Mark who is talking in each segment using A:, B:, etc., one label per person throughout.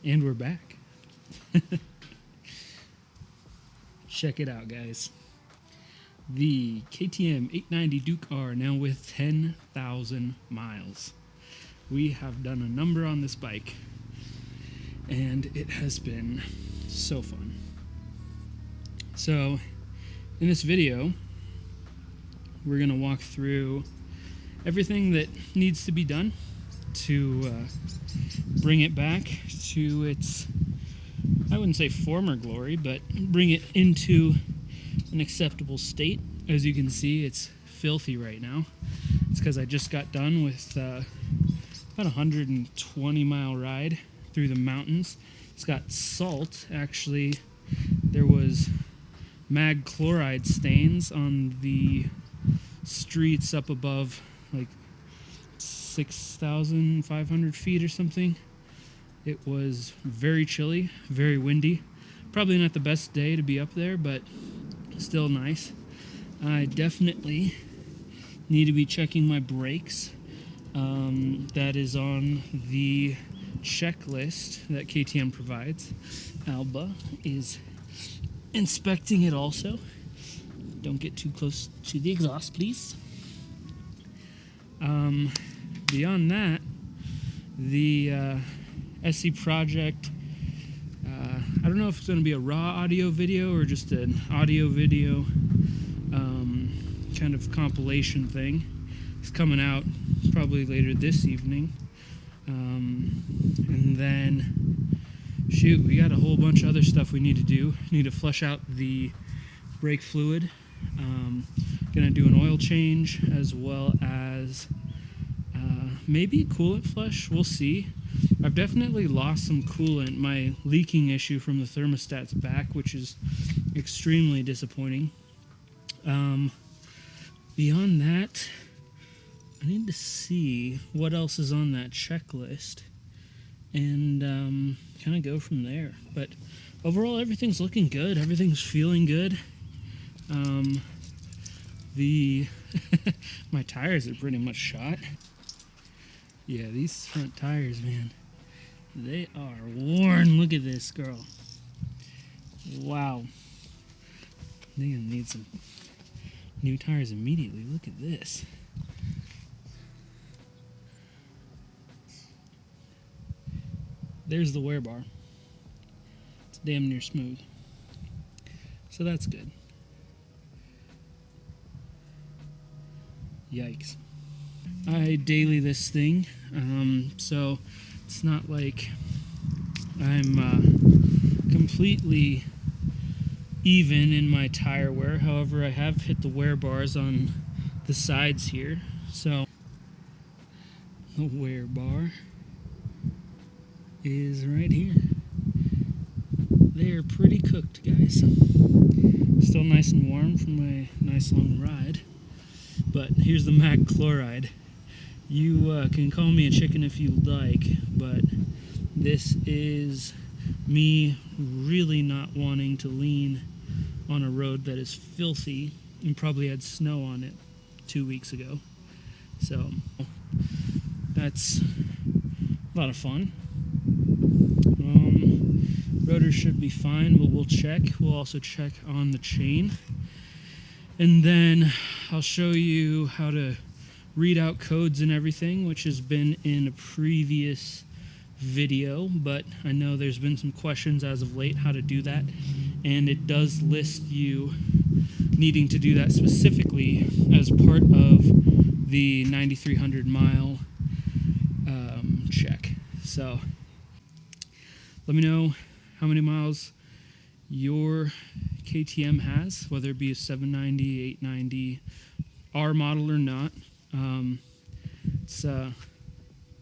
A: And we're back. Check it out, guys. The KTM 890 Duke R now with 10,000 miles. We have done a number on this bike, and it has been so fun. So, in this video, we're going to walk through everything that needs to be done to bring it back to its, I wouldn't say former glory, but bring it into an acceptable state. As you can see, it's filthy right now. It's because I just got done with about a 120 mile ride through the mountains. It's got salt. Actually, there was mag chloride stains on the streets up above like 6,500 feet or something. It was very chilly, very windy. Probably not the best day to be up there, but still nice. I definitely need to be checking my brakes. That is on the checklist that KTM provides. Alba is inspecting it also. Don't get too close to the exhaust, please. Beyond that, the SC project, I don't know if it's going to be a raw audio video or just an audio video kind of compilation thing. It's coming out probably later this evening. And then, shoot, we got a whole bunch of other stuff we need to do. Need to flush out the brake fluid. Gonna do an oil change as well as maybe coolant flush. We'll see. I've definitely lost some coolant. My leaking issue from the thermostat's back, which is extremely disappointing. Beyond that, I need to see what else is on that checklist and kind of go from there. But overall, everything's looking good. Everything's feeling good. My tires are pretty much shot. Yeah, these front tires, man, they are worn. Look at this, girl. Wow. They're gonna need some new tires immediately. Look at this. There's the wear bar. It's damn near smooth. So that's good. Yikes. I daily this thing, so it's not like I'm completely even in my tire wear. However, I have hit the wear bars on the sides here. So the wear bar is right here. They're pretty cooked, guys. Still nice and warm from my nice long ride. But here's the mag chloride. You can call me a chicken if you like, but this is me really not wanting to lean on a road that is filthy and probably had snow on it 2 weeks ago. So that's a lot of fun. Rotor should be fine, but we'll check. We'll also check on the chain. And then I'll show you how to read out codes and everything, which has been in a previous video, but I know there's been some questions as of late how to do that, and it does list you needing to do that specifically as part of the 9,300 mile check. So let me know how many miles your KTM has, whether it be a 790, 890, R model or not. It's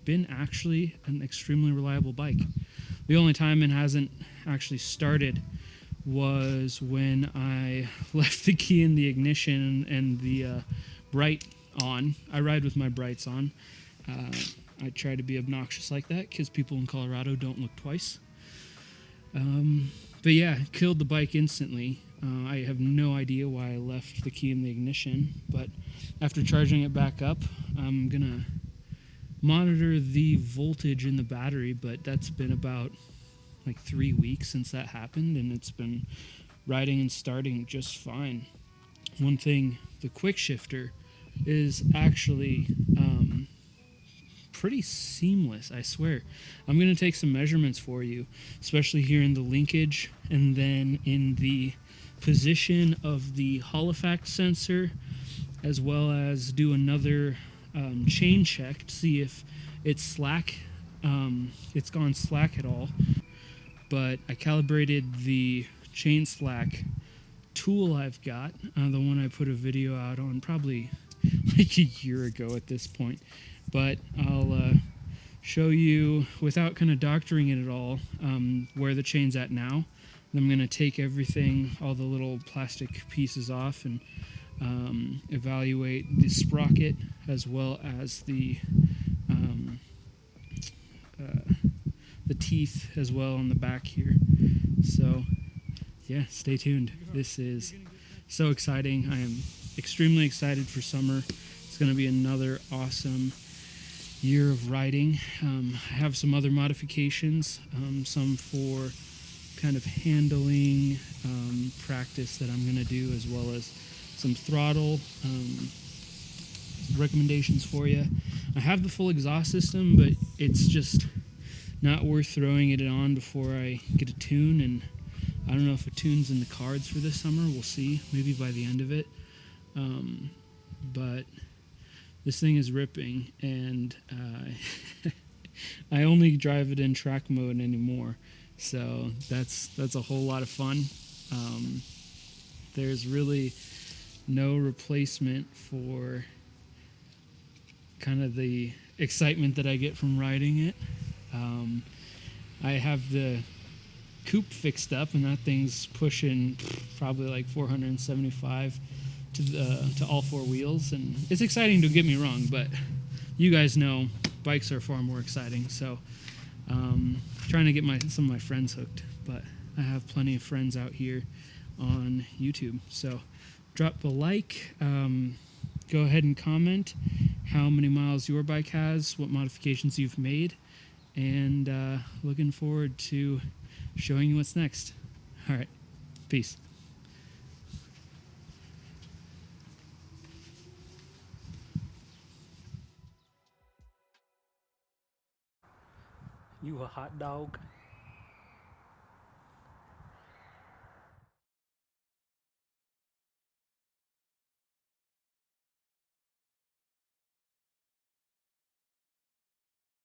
A: been actually an extremely reliable bike. The only time it hasn't actually started was when I left the key in the ignition and the bright on. I ride with my brights on. I try to be obnoxious like that because people in Colorado don't look twice. But yeah, killed the bike instantly. I have no idea why I left the key in the ignition, but after charging it back up, I'm gonna monitor the voltage in the battery, but that's been about like 3 weeks since that happened, and it's been riding and starting just fine. One thing, the quick shifter is actually pretty seamless, I swear. I'm going to take some measurements for you, especially here in the linkage and then in the position of the Hall effect sensor, as well as do another chain check to see if it's slack, it's gone slack at all. But I calibrated the chain slack tool I've got, the one I put a video out on probably like a year ago at this point. But I'll show you, without kind of doctoring it at all, where the chain's at now. And I'm going to take everything, all the little plastic pieces off, and evaluate the sprocket as well as the teeth as well on the back here. So yeah, stay tuned. This is so exciting. I am extremely excited for summer. It's going to be another awesome year of riding. I have some other modifications, some for kind of handling practice that I'm going to do, as well as some throttle recommendations for you. I have the full exhaust system, but it's just not worth throwing it on before I get a tune, and I don't know if a tune's in the cards for this summer. We'll see, maybe by the end of it. But this thing is ripping, and I only drive it in track mode anymore, so that's a whole lot of fun. There's really no replacement for kind of the excitement that I get from riding it. I have the coupe fixed up, and that thing's pushing probably like 475 to all four wheels, and it's exciting, don't get me wrong, but you guys know bikes are far more exciting. So trying to get some of my friends hooked, but I have plenty of friends out here on YouTube. So drop a like, go ahead and comment how many miles your bike has, what modifications you've made, and looking forward to showing you what's next. All right, peace. You a hot dog?